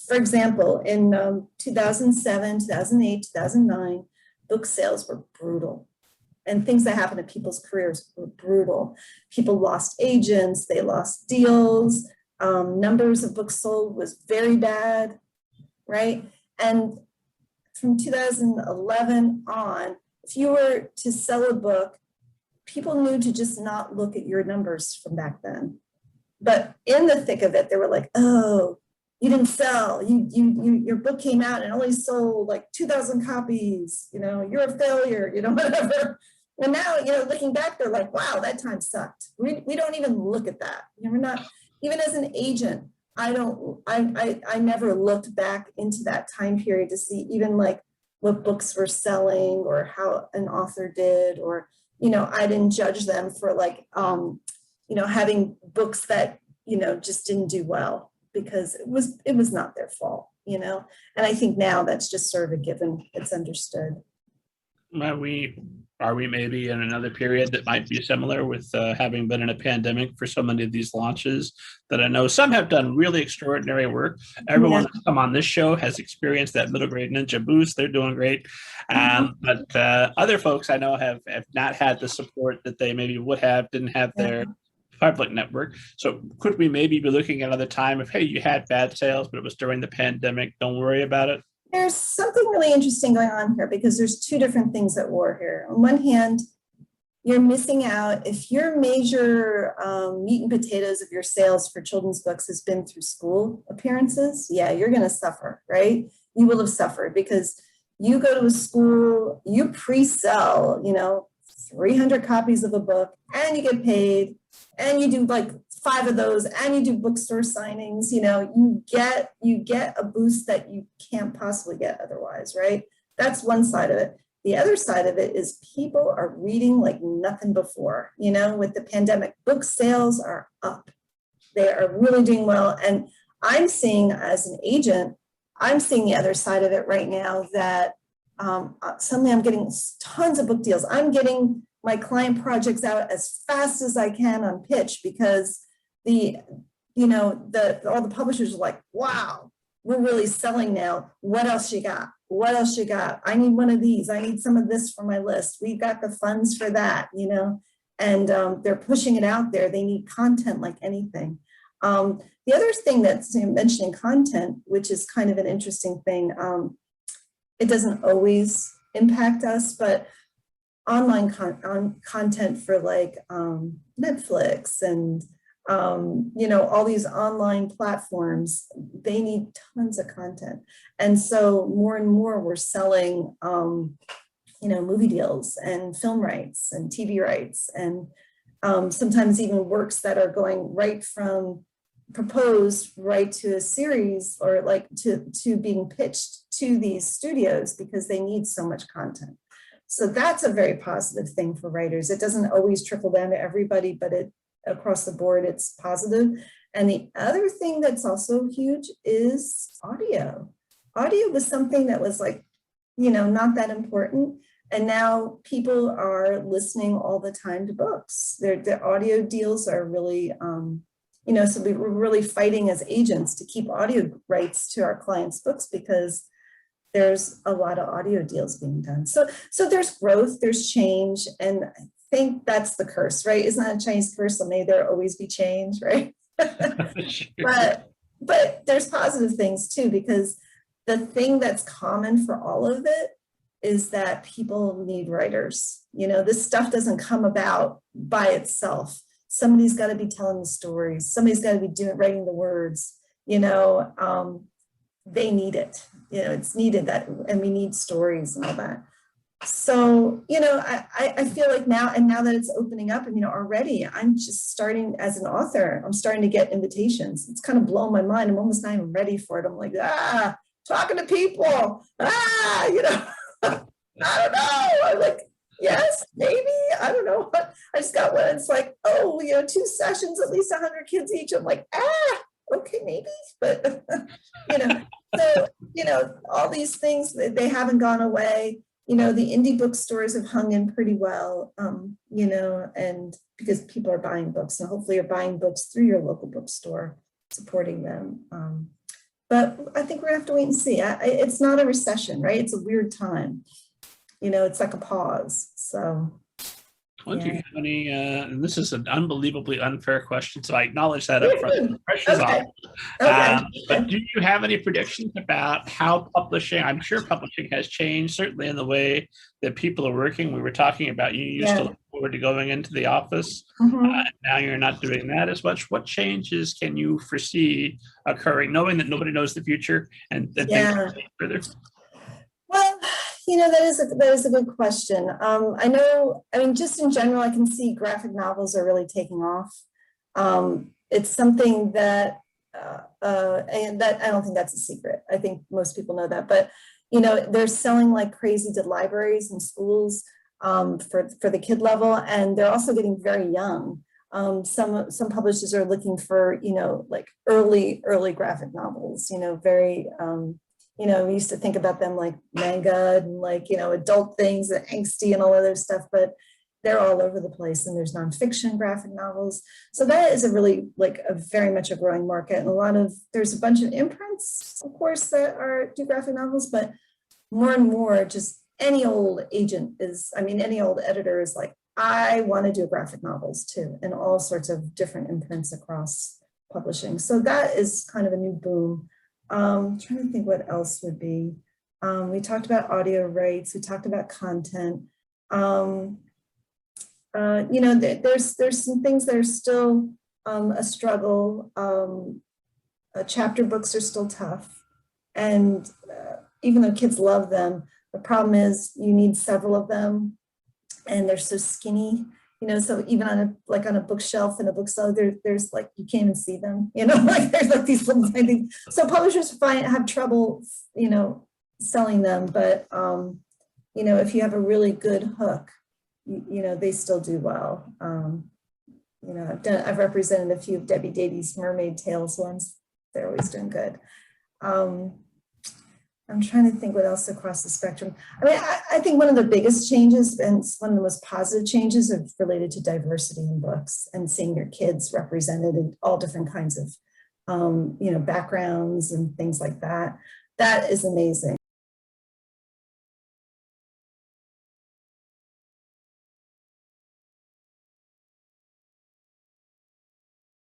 For example, in 2007, 2008, 2009, book sales were brutal. And things that happened in people's careers were brutal. People lost agents, they lost deals, numbers of books sold was very bad, right? And from 2011 on, if you were to sell a book, people knew to just not look at your numbers from back then. But in the thick of it, they were like, oh, you didn't sell, your book came out and only sold like 2,000 copies, you're a failure, whatever. And now, looking back, they're like, wow, that time sucked. We don't even look at that. We're not, even as an agent, I never looked back into that time period to see even like what books were selling or how an author did, or, I didn't judge them for like, having books that, just didn't do well, because it was not their fault, and I think now that's just sort of a given, it's understood. Are we maybe in another period that might be similar with having been in a pandemic for so many of these launches that I know some have done really extraordinary work. Everyone that's come on this show has experienced that middle grade ninja boost. They're doing great. But other folks I know have not had the support that they maybe would have, didn't have their public network. So could we maybe be looking at another time of, hey, you had bad sales, but it was during the pandemic, don't worry about it? There's something really interesting going on here, because there's two different things at war here. On one hand, you're missing out if your major meat and potatoes of your sales for children's books has been through school appearances. Yeah, you're going to suffer, right? You will have suffered because you go to a school, you pre-sell, 300 copies of a book, and you get paid, and you do like 5 of those, and you do bookstore signings. You get a boost that you can't possibly get otherwise, right? That's one side of it. The other side of it is people are reading like nothing before. With the pandemic, book sales are up. They are really doing well. And I'm seeing, as an agent, I'm seeing the other side of it right now, that suddenly I'm getting tons of book deals. I'm getting my client projects out as fast as I can on pitch, because all the publishers are like, wow, we're really selling now. What else you got? What else you got? I need one of these. I need some of this for my list. We've got the funds for that, and they're pushing it out there. They need content like anything. The other thing that's mentioning content, which is kind of an interesting thing, it doesn't always impact us, but online content for like Netflix and all these online platforms, they need tons of content. And so more and more we're selling, movie deals and film rights and TV rights, and sometimes even works that are going right from proposed right to a series, or like to being pitched to these studios, because they need so much content. So that's a very positive thing for writers. It doesn't always trickle down to everybody, but across the board, it's positive. And the other thing that's also huge is audio. Audio was something that was like, not that important. And now people are listening all the time to books. The audio deals are really, so we're really fighting as agents to keep audio rights to our clients' books, because there's a lot of audio deals being done. So there's growth, there's change, and I think that's the curse, right? Isn't that a Chinese curse? So may there always be change, right? Sure. But there's positive things too, because the thing that's common for all of it is that people need writers. This stuff doesn't come about by itself. Somebody's got to be telling the stories. Somebody's got to be writing the words. They need it. It's needed, that, and we need stories and all that. So, I feel like now that it's opening up, and, already I'm just starting as an author, I'm starting to get invitations. It's kind of blowing my mind. I'm almost not even ready for it. I'm like, talking to people, I don't know. I'm like, yes, maybe, I don't know. I just got one. It's like, 2 sessions, at least 100 kids each. I'm like, okay, maybe, but, so, all these things, they haven't gone away. The indie bookstores have hung in pretty well, and because people are buying books, and hopefully you're buying books through your local bookstore, supporting them. But I think we're gonna have to wait and see. It's not a recession, right? It's a weird time. You know, it's like a pause. So, Well, do you yeah. have any, and this is an unbelievably unfair question, so I acknowledge that up front. The pressure's Okay. off. Okay. But do you have any predictions about how publishing, I'm sure publishing has changed, certainly in the way that people are working. We were talking about you used to Yeah. look forward to going into the office. Mhm. Now you're not doing that as much. What changes can you foresee occurring, knowing that nobody knows the future and that things Yeah. will change further? Well, you know, that is a good question. I know, I mean, just in general, I can see graphic novels are really taking off. It's something that, and that I don't think that's a secret. I think most people know that, but you know, they're selling like crazy to libraries and schools for the kid level, and they're also getting very young. Some publishers are looking for, you know, like early graphic novels, you know, very you know, we used to think about them like manga and like, you know, adult things and angsty and all other stuff, but they're all over the place. And there's nonfiction graphic novels. So that is a really like a very much a growing market. And there's a bunch of imprints, of course, that do graphic novels, but more and more just any old agent any old editor is like, I want to do graphic novels too, and all sorts of different imprints across publishing. So that is kind of a new boom. Trying to think what else would be. We talked about audio rights. We talked about content. You know, there's some things that are still a struggle. Chapter books are still tough, and even though kids love them, the problem is you need several of them, and they're so skinny. You know, so even on a bookshelf in a bookstore, there's like, you can't even see them, you know, like there's like these little tiny, so publishers have trouble, you know, selling them. But, you know, if you have a really good hook, you know, they still do well. You know, I've represented a few of Debbie Davies' Mermaid Tales ones. They're always doing good. I'm trying to think what else across the spectrum. I mean, I think one of the biggest changes and one of the most positive changes are related to diversity in books and seeing your kids represented in all different kinds of, you know, backgrounds and things like that. That is amazing.